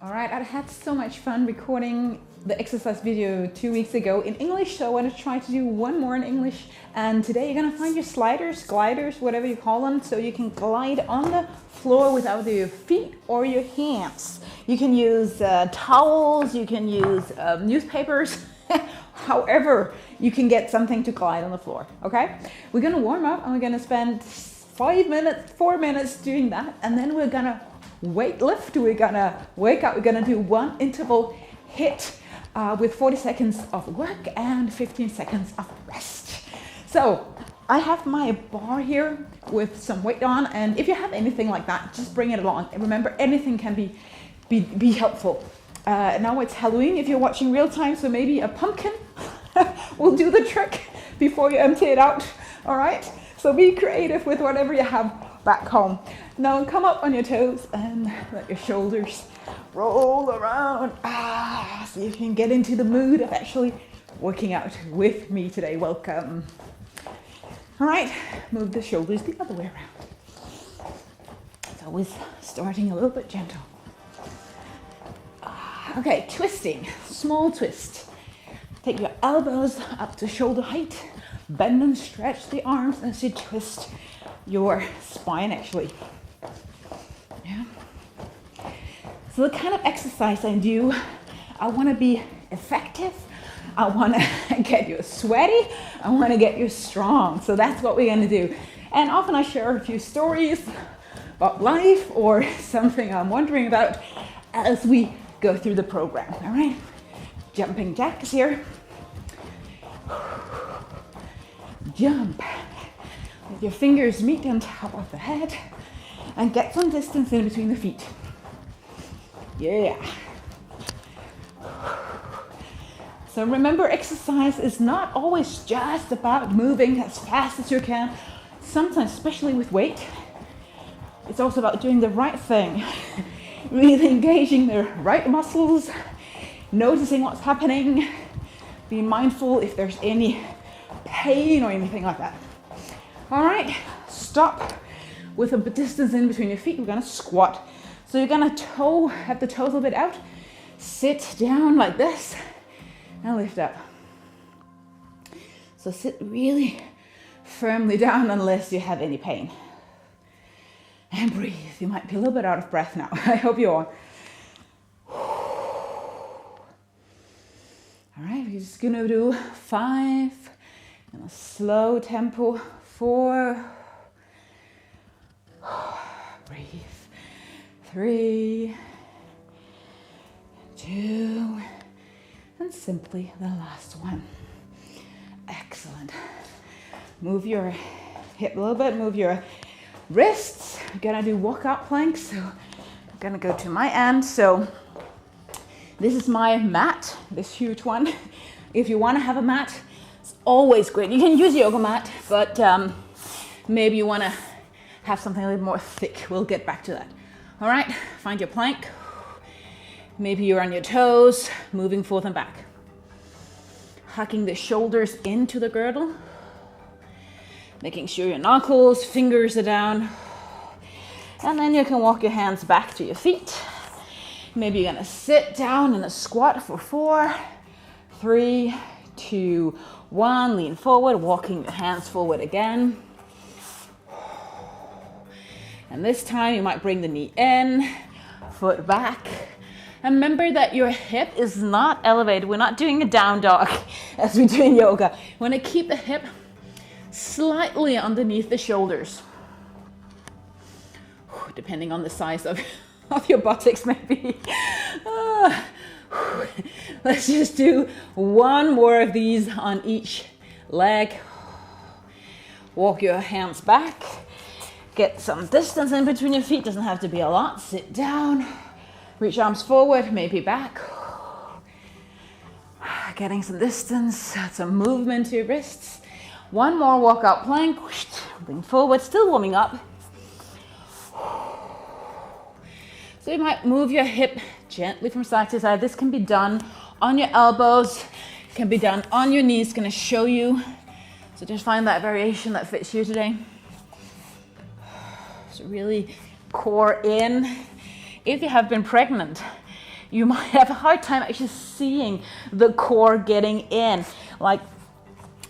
All right, I had so much fun recording the exercise video 2 weeks ago in English, so I want to try to do one more in English. And today you're going to find your sliders, gliders, whatever you call them, so you can glide on the floor without your feet or your hands. You can use towels, you can use newspapers, however you can get something to glide on the floor, okay? We're going to warm up and we're going to spend 4 minutes doing that, and then we're going to weight lift. We're gonna wake up, we're gonna do one interval hit with 40 seconds of work and 15 seconds of rest. So I have my bar here with some weight on, and if you have anything like that, just bring it along. And remember, anything can be helpful. Now it's Halloween if you're watching real time, so maybe a pumpkin will do the trick before you empty it out. All right, so be creative with whatever you have back home. Now come up on your toes and let your shoulders roll around. So you can get into the mood of actually working out with me today. Welcome. All right, move the shoulders the other way around. It's always starting a little bit gentle. Okay, twisting, small twist. Take your elbows up to shoulder height. Bend and stretch the arms as you twist your spine actually. Yeah. So the kind of exercise I do, I want to be effective. I want to get you sweaty. I want to get you strong. So that's what we're going to do. And often I share a few stories about life or something I'm wondering about as we go through the program. All right. Jumping jacks here. Jump. Let your fingers meet on top of the head and get some distance in between the feet. Yeah. So remember, exercise is not always just about moving as fast as you can. Sometimes, especially with weight, it's also about doing the right thing. Really engaging the right muscles, noticing what's happening, be mindful if there's any pain or anything like that. All right, stop with a distance in between your feet. We're gonna squat. So you're gonna have the toes a little bit out, sit down like this, and lift up. So sit really firmly down unless you have any pain. And breathe. You might be a little bit out of breath now. I hope you are. All right, we're just gonna do 5 in a slow tempo. 4, breathe, 3, 2, and simply the last one. Excellent. Move your hip a little bit, move your wrists. We're gonna do walkout planks. So I'm gonna go to my end. So this is my mat, this huge one. If you wanna have a mat, always great. You can use a yoga mat, but maybe you want to have something a little more thick. We'll get back to that. All right, find your plank. Maybe you're on your toes, moving forth and back. Hucking the shoulders into the girdle. Making sure your knuckles, fingers are down. And then you can walk your hands back to your feet. Maybe you're going to sit down in a squat for 4, 3, 2, 1, lean forward, walking your hands forward again. And this time you might bring the knee in, foot back. And remember that your hip is not elevated. We're not doing a down dog as we do in yoga. You want to keep the hip slightly underneath the shoulders. Depending on the size of your buttocks maybe. Let's just do 1 more of these on each leg. Walk your hands back. Get some distance in between your feet. Doesn't have to be a lot. Sit down. Reach arms forward, maybe back. Getting some distance, some movement to your wrists. 1 more walkout plank. Lean forward, still warming up. So you might move your hip gently from side to side. This can be done on your elbows, can be done on your knees. Going to show you. So just find that variation that fits you today. So really core in. If you have been pregnant, you might have a hard time actually seeing the core getting in. Like,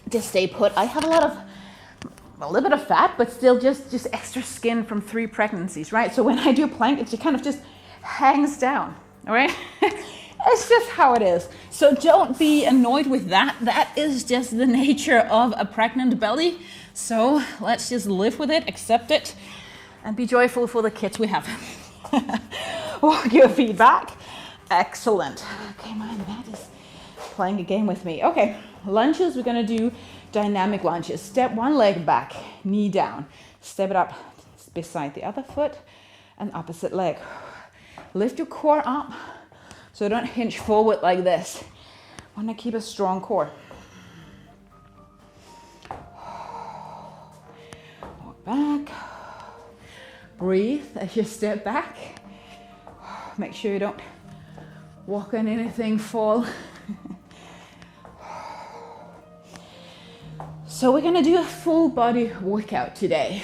just stay put. I have a little bit of fat, but still just extra skin from 3 pregnancies, right? So when I do plank, it just kind of just hangs down, all right? It's just how it is. So don't be annoyed with that. That is just the nature of a pregnant belly. So let's just live with it, accept it, and be joyful for the kids we have. Walk your feet back. Excellent. Okay, my mat is playing a game with me. Okay, lunges, we're gonna do dynamic lunges. Step one leg back, knee down. Step it up beside the other foot and opposite leg. Lift your core up so don't hinge forward like this. Want to keep a strong core. Walk back. Breathe as you step back. Make sure you don't walk on anything, fall. So we're gonna do a full body workout today.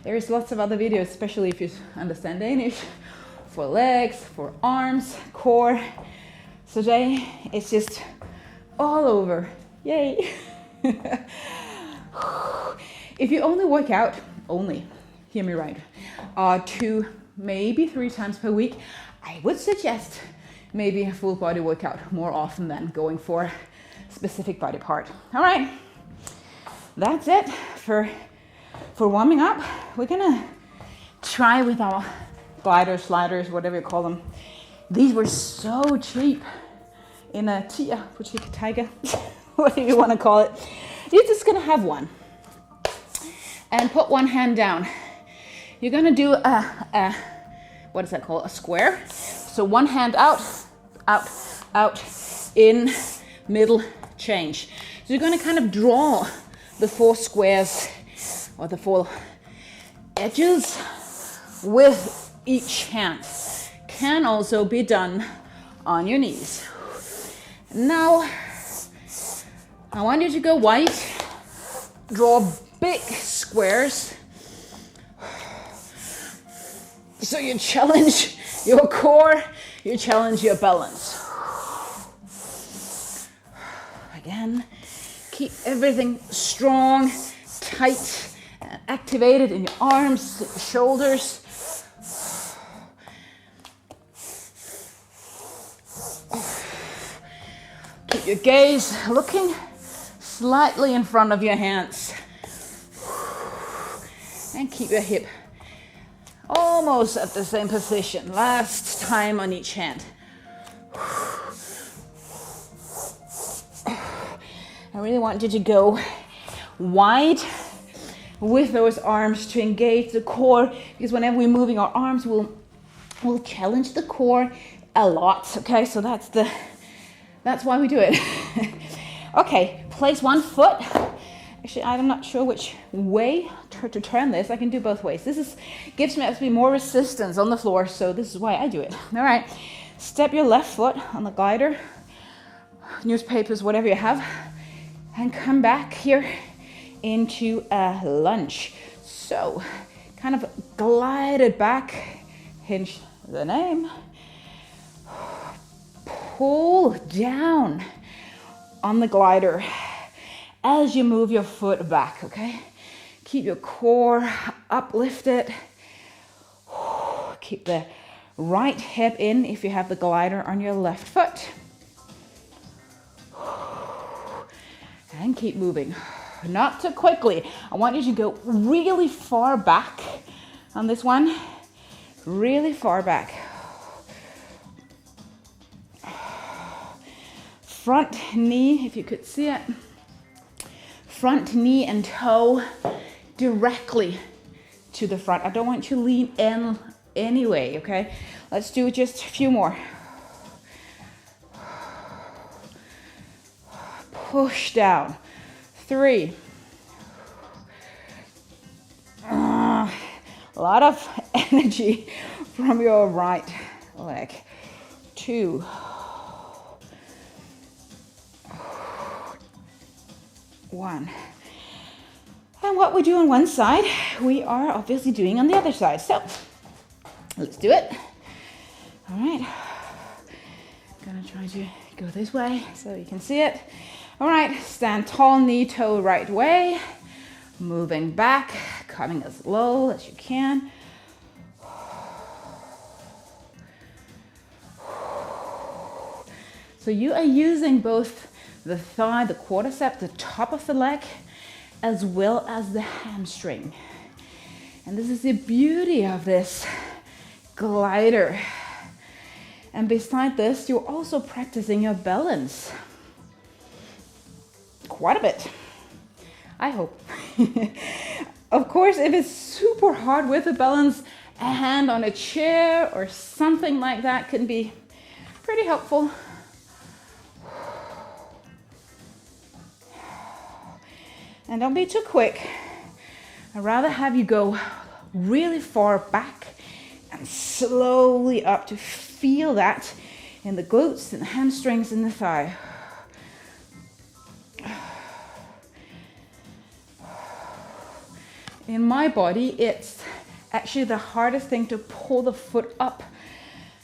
There's lots of other videos, especially if you understand Danish, for legs, for arms, core. So today it's just all over. Yay! If you only work out, hear me right, 2, maybe 3 times per week, I would suggest maybe a full body workout more often than going for a specific body part. All right. That's it for warming up. We're gonna try with our gliders, sliders, whatever you call them. These were so cheap in a tiger, whatever you want to call it. You're just gonna have one and put one hand down. You're gonna do a what is that called? A square. So one hand out, out, out, in, middle, change. So you're gonna kind of draw the 4 squares or the 4 edges with each hand. Can also be done on your knees. Now, I want you to go wide. Draw big squares. So you challenge your core, you challenge your balance. Again. Keep everything strong, tight, and activated in your arms, shoulders. Keep your gaze looking slightly in front of your hands. And keep your hip almost at the same position. Last time on each hand. I really want you to go wide with those arms to engage the core, because whenever we're moving our arms, we'll challenge the core a lot. Okay, so that's why we do it. Okay, place one foot. Actually, I'm not sure which way to turn this. I can do both ways. This gives me actually more resistance on the floor, so this is why I do it. All right, step your left foot on the glider, newspapers, whatever you have. And come back here into a lunge. So, kind of glide it back, hinge the name, pull down on the glider as you move your foot back, okay? Keep your core uplifted. Keep the right hip in if you have the glider on your left foot. And keep moving. Not too quickly. I want you to go really far back on this one. Really far back. Front knee, if you could see it. Front knee and toe directly to the front. I don't want you to lean in anyway, okay? Let's do just a few more. Push down. 3. A lot of energy from your right leg. 2. 1. And what we do on one side, we are obviously doing on the other side. So let's do it. All right. Gonna try to go this way so you can see it. All right, stand tall, knee toe right way. Moving back, coming as low as you can. So you are using both the thigh, the quadricep, the top of the leg, as well as the hamstring. And this is the beauty of this glider. And beside this, you're also practicing your balance. Quite a bit, I hope. Of course, if it's super hard with the balance, a hand on a chair or something like that can be pretty helpful. And don't be too quick. I'd rather have you go really far back and slowly up to feel that in the glutes and the hamstrings and the thigh. In my body, it's actually the hardest thing to pull the foot up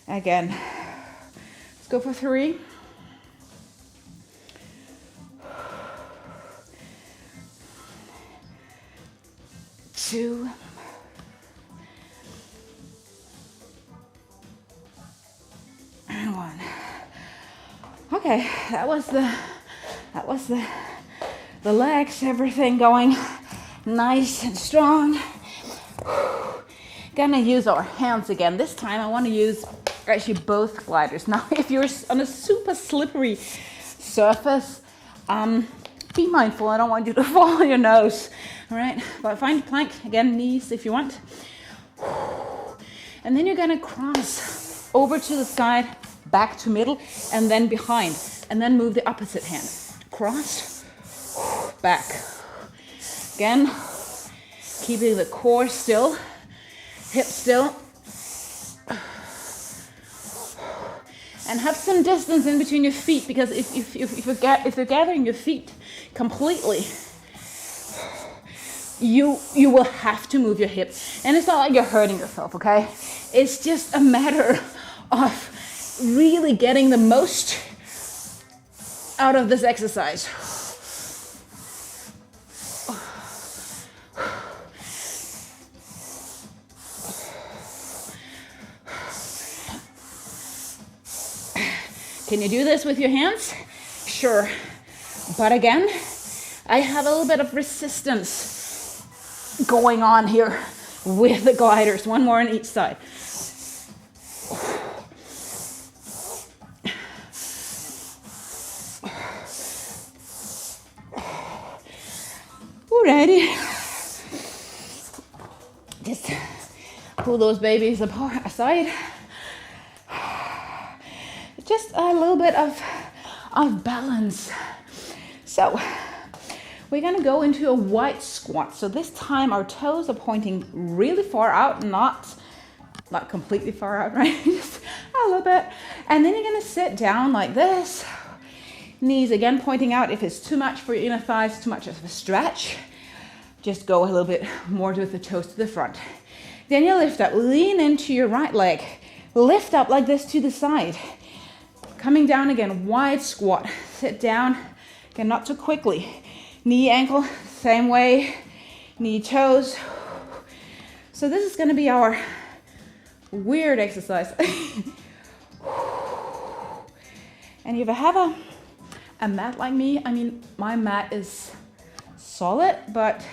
again. Let's go for 3. 2. And 1. Okay, that was the legs, everything going nice and strong. Gonna use our hands again. This time I want to use actually both gliders. Now, if you're on a super slippery surface, be mindful. I don't want you to fall on your nose. All right, but find a plank again, knees if you want. And then you're gonna cross over to the side, back to middle, and then behind, and then move the opposite hand. Cross, back. Again, keeping the core still, hips still. And have some distance in between your feet, because if you're gathering your feet completely, you will have to move your hips. And it's not like you're hurting yourself, okay? It's just a matter of really getting the most out of this exercise. Can you do this with your hands? Sure. But again, I have a little bit of resistance going on here with the gliders. 1 more on each side. Alrighty. Just pull those babies aside. Just a little bit of balance. So we're gonna go into a wide squat. So this time our toes are pointing really far out, not completely far out, right? Just a little bit. And then you're gonna sit down like this. Knees again pointing out. If it's too much for your inner thighs, too much of a stretch, just go a little bit more with the toes to the front. Then you lift up, lean into your right leg. Lift up like this to the side. Coming down again, wide squat. Sit down, again, not too quickly. Knee, ankle, same way. Knee, toes. So this is gonna be our weird exercise. And if you have a mat like me, I mean, my mat is solid, but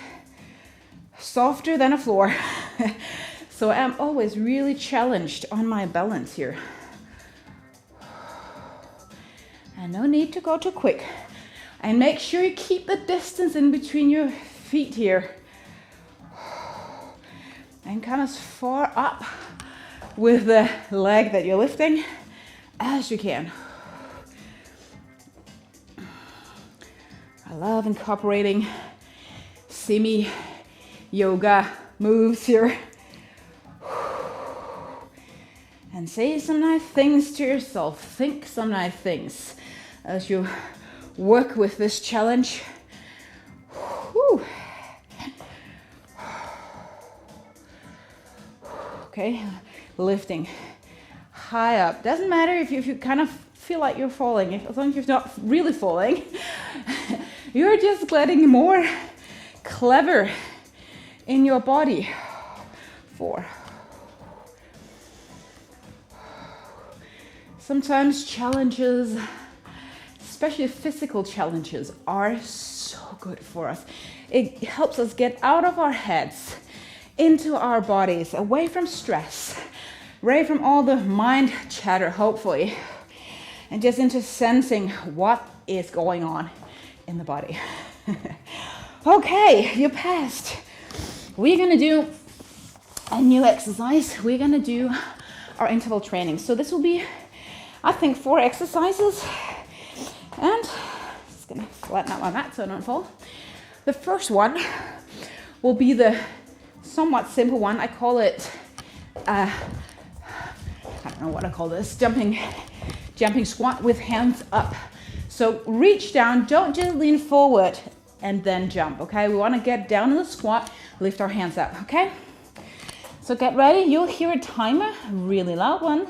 softer than a floor. So I'm always really challenged on my balance here. And no need to go too quick. And make sure you keep the distance in between your feet here. And come as far up with the leg that you're lifting as you can. I love incorporating semi-yoga moves here. And say some nice things to yourself. Think some nice things as you work with this challenge. Whew. Okay, lifting high up. Doesn't matter if you kind of feel like you're falling, as long as you're not really falling. You're just getting more clever in your body. 4. Sometimes challenges, especially physical challenges, are so good for us. It helps us get out of our heads, into our bodies, away from stress, away from all the mind chatter, hopefully, and just into sensing what is going on in the body. Okay, you passed. We're gonna do a new exercise. We're gonna do our interval training. So this will be, I think, 4 exercises. And just gonna flatten out my mat so I don't fall. The first one will be the somewhat simple one. I call it, I don't know what I call this, jumping squat with hands up. So reach down, don't just lean forward and then jump, okay? We wanna get down in the squat, lift our hands up, okay? So get ready, you'll hear a timer, a really loud one,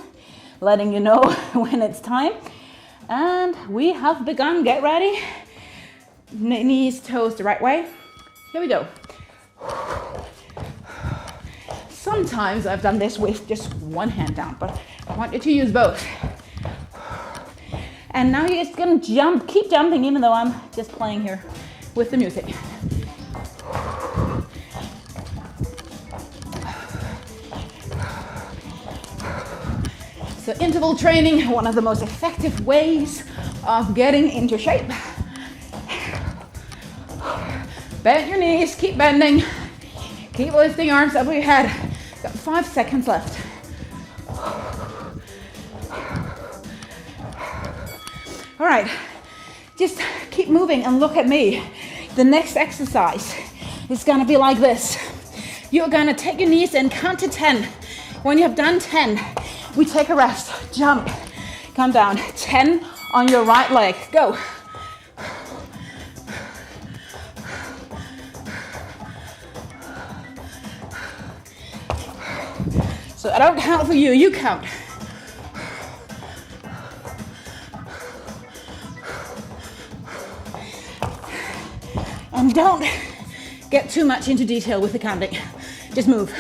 letting you know when it's time. And we have begun, get ready. Knees, toes the right way. Here we go. Sometimes I've done this with just one hand down, but I want you to use both. And now you're just gonna jump, keep jumping even though I'm just playing here with the music. So interval training, one of the most effective ways of getting into shape. Bend your knees, keep bending. Keep lifting arms up your head. Got 5 seconds left. All right, just keep moving and look at me. The next exercise is gonna be like this. You're gonna take your knees and count to 10. When you have done 10, we take a rest. Jump, come down. 10 on your right leg, go. So I don't count for you, you count. And don't get too much into detail with the counting. Just move.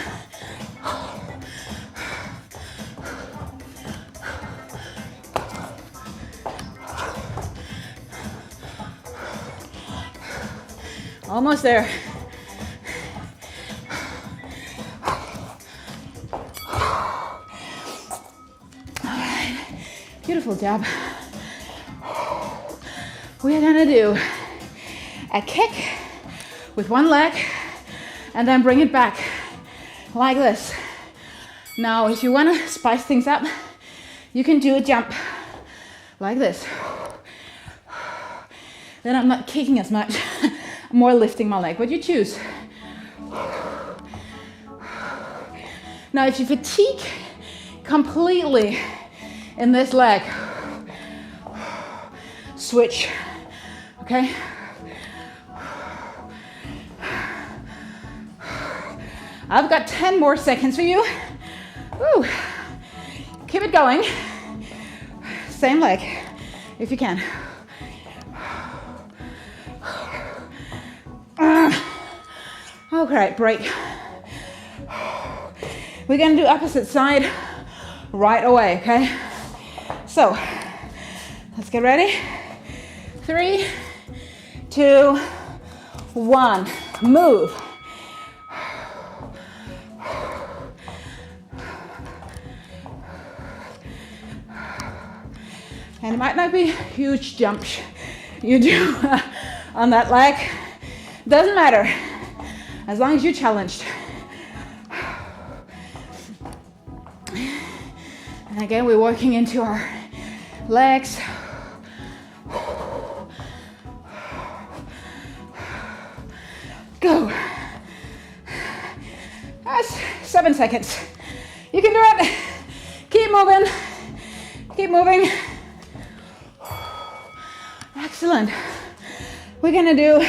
Almost there. Beautiful job. We are gonna do a kick with one leg and then bring it back like this. Now, if you wanna spice things up, you can do a jump like this. Then I'm not kicking as much, I'm more lifting my leg, but you choose. Now, if you fatigue completely in this leg, switch, okay? I've got 10 more seconds for you. Woo. Keep it going. Same leg, if you can. Okay, break. We're gonna do opposite side right away, okay? So, let's get ready. 3, 2, 1, move. And it might not be huge jumps you do on that leg. Doesn't matter, as long as you're challenged. And again, we're working into our legs. Go. That's 7 seconds. You can do it. Keep moving. Keep moving. Excellent. We're gonna do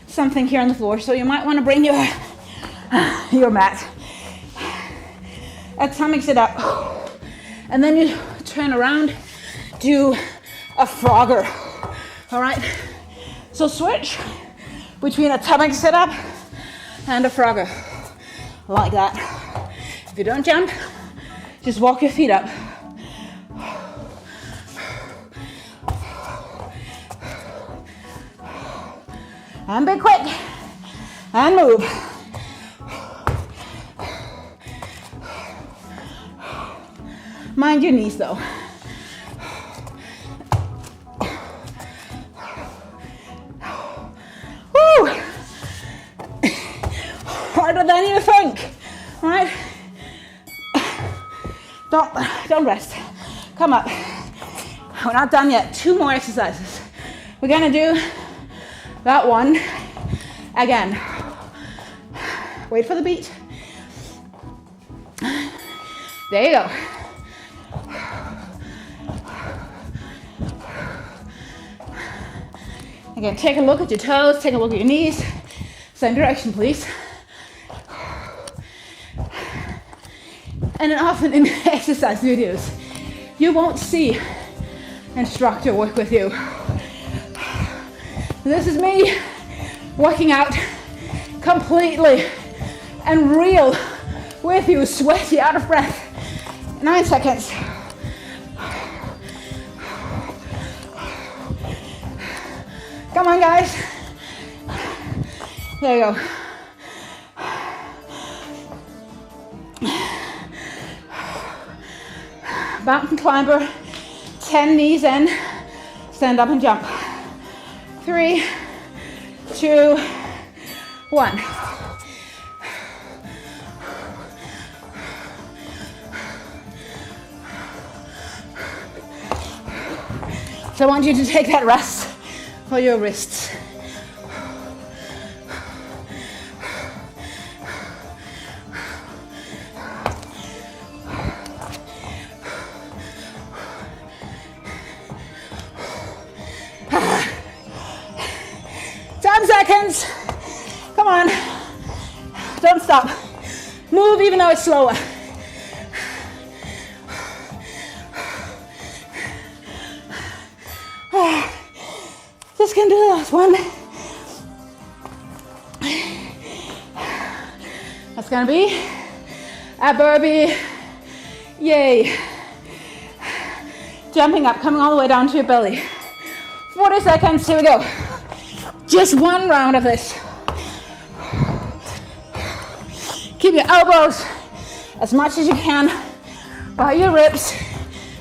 something here on the floor, so you might want to bring your mat. Atomic sit up. And then you turn around, do a frogger. All right? So switch between a tummy sit-up and a frogger, like that. If you don't jump, just walk your feet up. And be quick, and move. Mind your knees though. Woo! Harder than you think, right? Don't rest. Come up. We're not done yet. 2 more exercises. We're gonna do that one again. Wait for the beat. There you go. Again, take a look at your toes, take a look at your knees. Same direction, please. And then often in exercise videos, you won't see instructor work with you. This is me working out completely and real with you, sweaty, out of breath. 9 seconds. Come on, guys. There you go. Mountain climber, 10 knees in, stand up and jump. 3, 2, 1. So I want you to take that rest for your wrists. Seconds. Come on. Don't stop. Move even though it's slower. Just gonna do the last one. That's gonna be a burpee. Yay. Jumping up, coming all the way down to your belly. 40 seconds. Here we go. Just one round of this. Keep your elbows as much as you can by your ribs.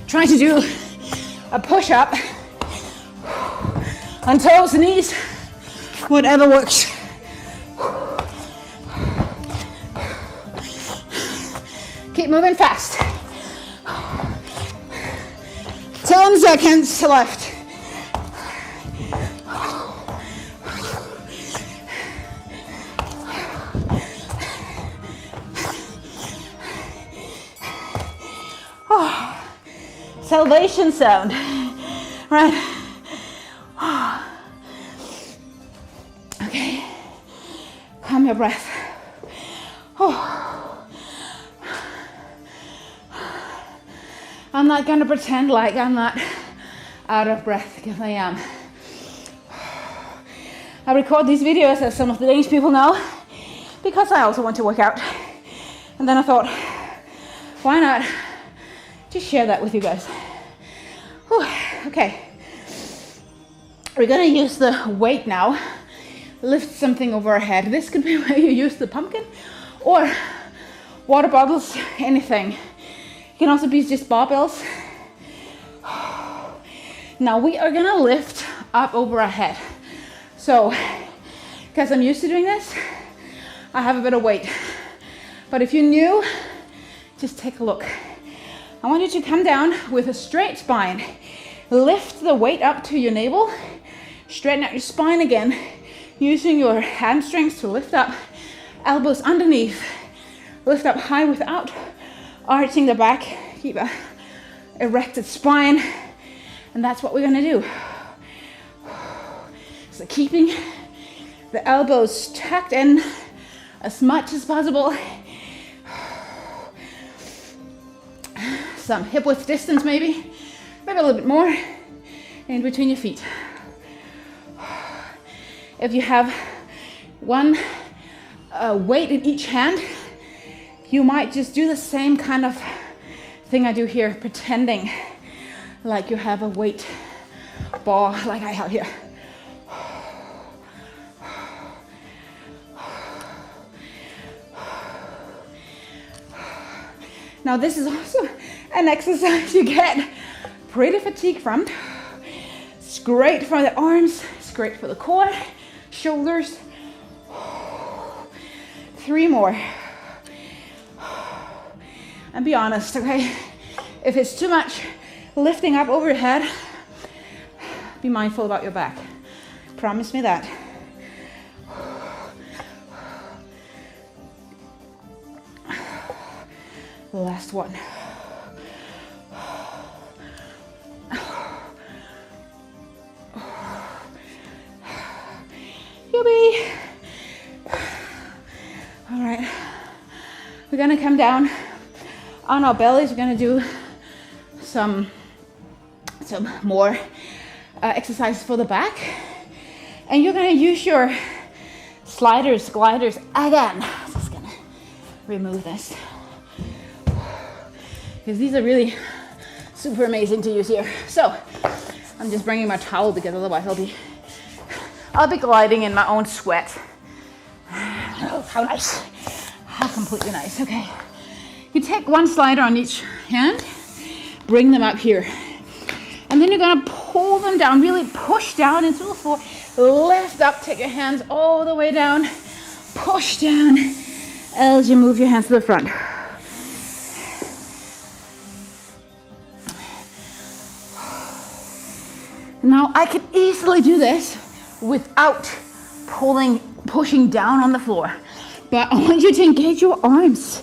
Trying to do a push-up on toes, knees, whatever works. Keep moving fast. 10 seconds left. Salvation sound, right? Okay, calm your breath. I'm not gonna pretend like I'm not out of breath, because I am. I record these videos, as some of the Danish people know, because I also want to work out. And then I thought, why not just share that with you guys. Whew. Okay, we're gonna use the weight now. Lift something over our head. This could be where you use the pumpkin or water bottles, anything. It can also be just barbells. Now we are gonna lift up over our head. So, because I'm used to doing this, I have a bit of weight. But if you're new, just take a look. I want you to come down with a straight spine. Lift the weight up to your navel. Straighten out your spine again, using your hamstrings to lift up. Elbows underneath. Lift up high without arching the back. Keep a erected spine. And that's what we're gonna do. So keeping the elbows tucked in as much as possible. some hip width distance maybe a little bit more in between your feet. If you have one weight in each hand, you might just do the same kind of thing I do here, pretending like you have a weight ball like I have here. Now this is also an exercise you get pretty fatigued from. It's great for the arms, it's great for the core, shoulders. 3 more. And be honest, okay? If it's too much lifting up over your head, be mindful about your back. Promise me that. The last one. Yubi. All right. We're gonna come down on our bellies. We're gonna do some more exercises for the back. And you're gonna use your sliders, gliders again. Just gonna remove this, because these are really super amazing to use here. So I'm just bringing my towel because otherwise I'll be gliding in my own sweat. Oh, how nice. How completely nice. Okay. You take one slider on each hand, bring them up here. And then you're gonna pull them down, really push down into the floor, lift up, take your hands all the way down, push down as you move your hands to the front. Now I could easily do this without pushing down on the floor, but I want you to engage your arms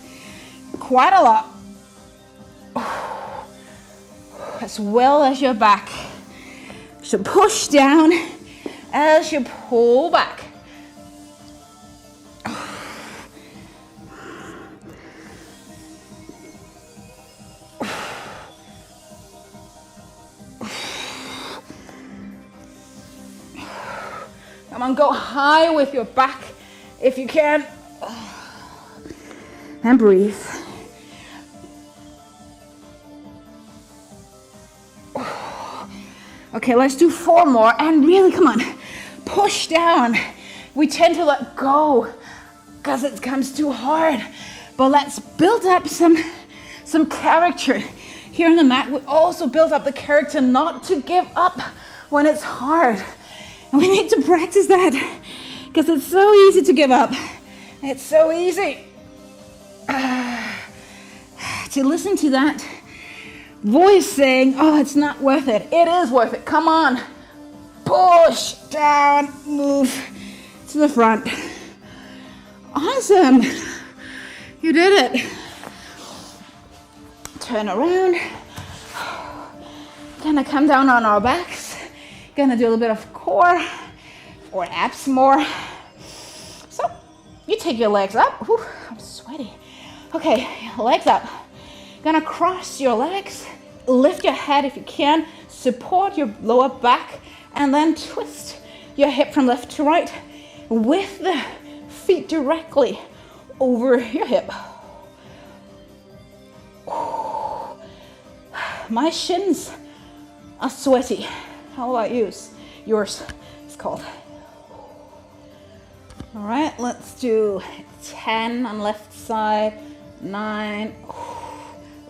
quite a lot, as well as your back. So push down as you pull back. Come on, go high with your back if you can. And breathe. Okay, let's do 4 more, and really, come on, push down. We tend to let go because it comes too hard, but let's build up some character. Here on the mat, we also build up the character not to give up when it's hard. And we need to practice that because it's so easy to give up. It's so easy to listen to that voice saying, oh, it's not worth it. It is worth it. Come on. Push down, move to the front. Awesome. You did it. Turn around. Gonna come down on our backs. Gonna do a little bit of core or abs more. So you take your legs up. Whew, I'm sweaty. Okay, legs up. Gonna cross your legs, lift your head if you can, support your lower back, and then twist your hip from left to right with the feet directly over your hip. My shins are sweaty. How about yours? Yours, it's called. All right, let's do 10 on left side, 9.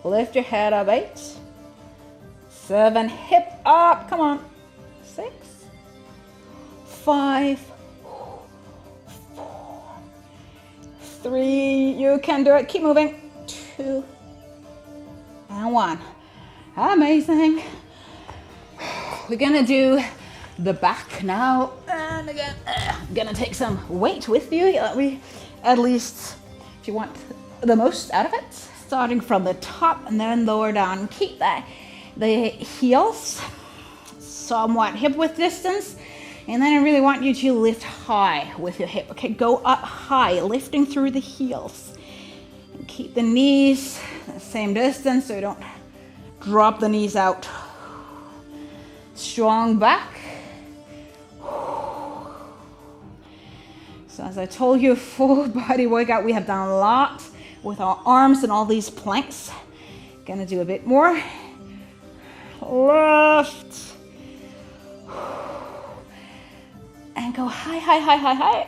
Lift your head up, 8. 7, hip up, come on. 6, 5, 4, 3, you can do it, keep moving. 2, and 1. Amazing. We're gonna do the back now, and again, I'm gonna take some weight with you. At least, if you want the most out of it, starting from the top and then lower down. Keep the heels somewhat hip width distance, and then I really want you to lift high with your hip. Okay, go up high, lifting through the heels, and keep the knees the same distance so you don't drop the knees out. Strong back. So as I told you, full body workout. We have done a lot with our arms and all these planks. Gonna do a bit more. Lift. And go high, high, high, high, high.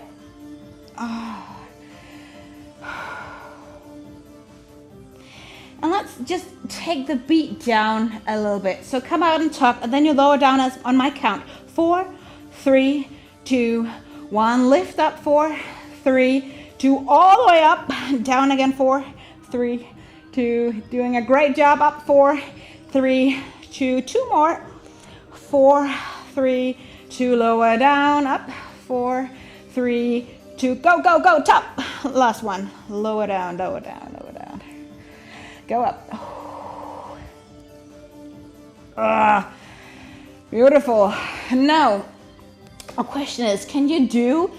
And let's just take the beat down a little bit. So come out and top, and then you lower down as on my count. 4, 3, 2, 1. Lift up. 4, 3, 2. All the way up. Down again. 4, 3, 2. Doing a great job. Up. 4, 3, 2. 2 more. 4, 3, 2. Lower down. Up. 4, 3, 2. Go, go, go. Top. Last one. Lower down, lower down, lower down. Go up. Beautiful. Now, our question is, can you do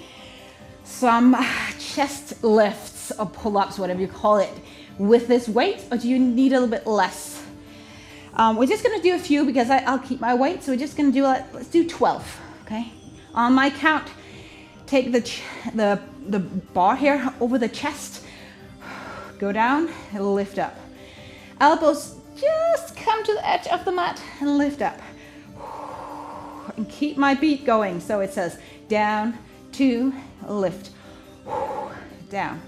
some chest lifts or pull-ups, whatever you call it, with this weight, or do you need a little bit less? We're just going to do a few because I'll keep my weight, so we're just going to do, let's do 12, okay? On my count, take the bar here over the chest, go down, and lift up. Elbows just come to the edge of the mat and lift up. And keep my beat going. So it says down, 2, lift, down.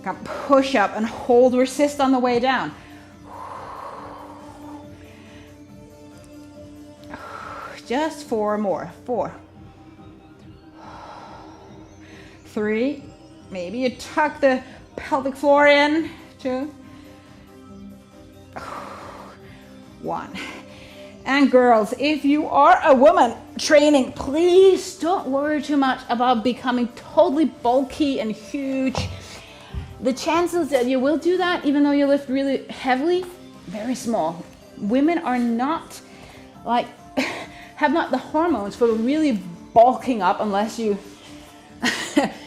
Come push up and hold, resist on the way down. Just 4 more. 4, 3, maybe you tuck the pelvic floor in. 2, 1. And girls, if you are a woman training, please don't worry too much about becoming totally bulky and huge. The chances that you will do that, even though you lift really heavily, very small. Women are not like, have not the hormones for really bulking up unless you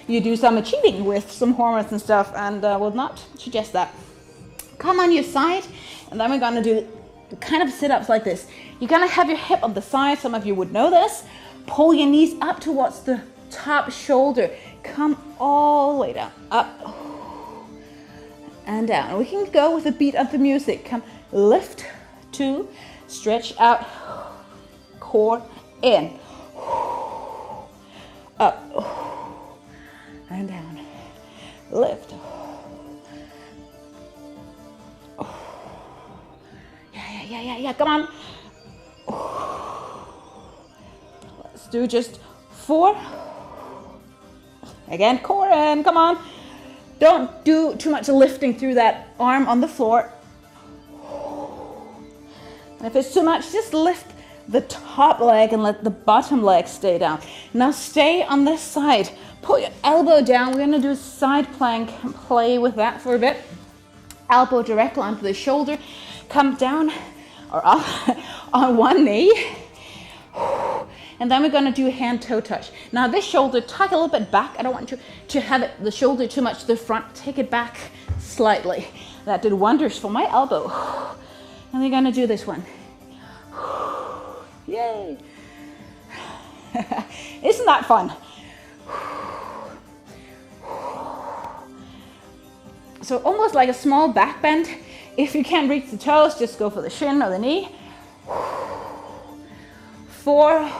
you do some cheating with some hormones and stuff, and will not suggest that. Come on your side, and then we're gonna do kind of sit-ups like this. You're gonna have your hip on the side. Some of you would know this. Pull your knees up towards the top shoulder. Come all the way down, up and down. We can go with the beat of the music. Come, lift, 2, stretch out, core in, up and down, lift. Yeah, come on. Let's do just 4. Again, core in, come on. Don't do too much lifting through that arm on the floor. And if it's too much, just lift the top leg and let the bottom leg stay down. Now stay on this side. Pull your elbow down. We're gonna do a side plank and play with that for a bit. Elbow directly onto the shoulder. Come down or up on one knee. And then we're gonna do hand toe touch. Now this shoulder, tuck a little bit back. I don't want you to have the shoulder too much to the front. Take it back slightly. That did wonders for my elbow. And we're gonna do this one. Yay. Isn't that fun? So almost like a small back bend. If you can't reach the toes, just go for the shin or the knee. 4,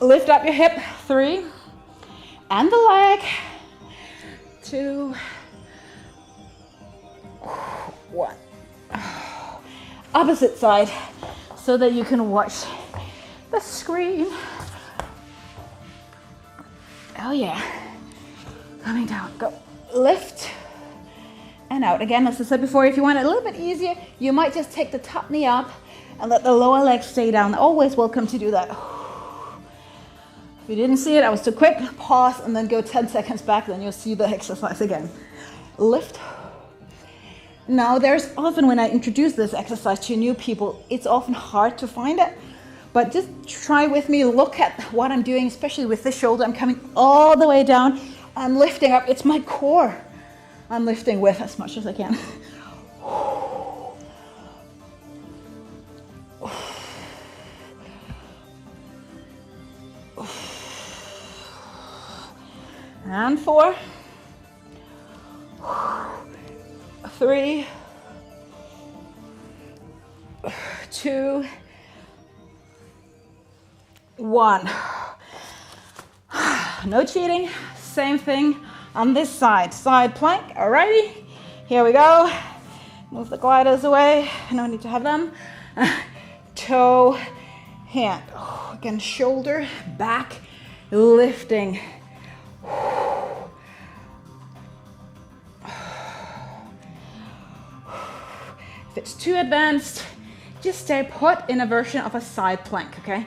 lift up your hip. 3, and the leg. 2, 1. Opposite side, so that you can watch the screen. Oh yeah. Coming down, go. Lift and out. Again, as I said before, if you want it a little bit easier, you might just take the top knee up and let the lower leg stay down. Always welcome to do that. If you didn't see it, I was too quick. Pause and then go 10 seconds back, then you'll see the exercise again. Lift. Now, there's often when I introduce this exercise to new people, it's often hard to find it. But just try with me, look at what I'm doing, especially with this shoulder. I'm coming all the way down. I'm lifting up. It's my core I'm lifting with as much as I can. And 4, 3, 2, 1. No cheating. Same thing on this side. Side plank. Alrighty. Here we go. Move the gliders away. No need to have them. Toe, hand. Again, shoulder, back, lifting. If it's too advanced, just stay put in a version of a side plank, okay?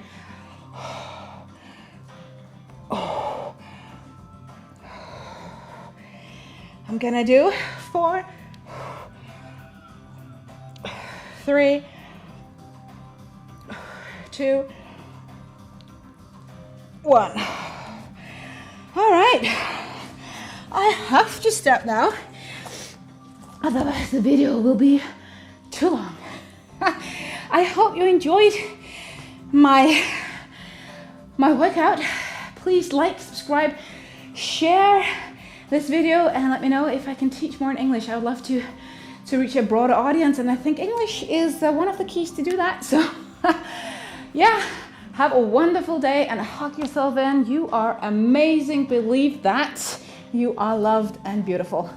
I'm gonna do 4, 3, 2, 1. All right, I have to stop now, otherwise the video will be too long. I hope you enjoyed my workout. Please like, subscribe, share this video, and let me know if I can teach more in English. I would love to reach a broader audience, and I think English is one of the keys to do that. So yeah, have a wonderful day and hug yourself in. You are amazing. Believe that you are loved and beautiful.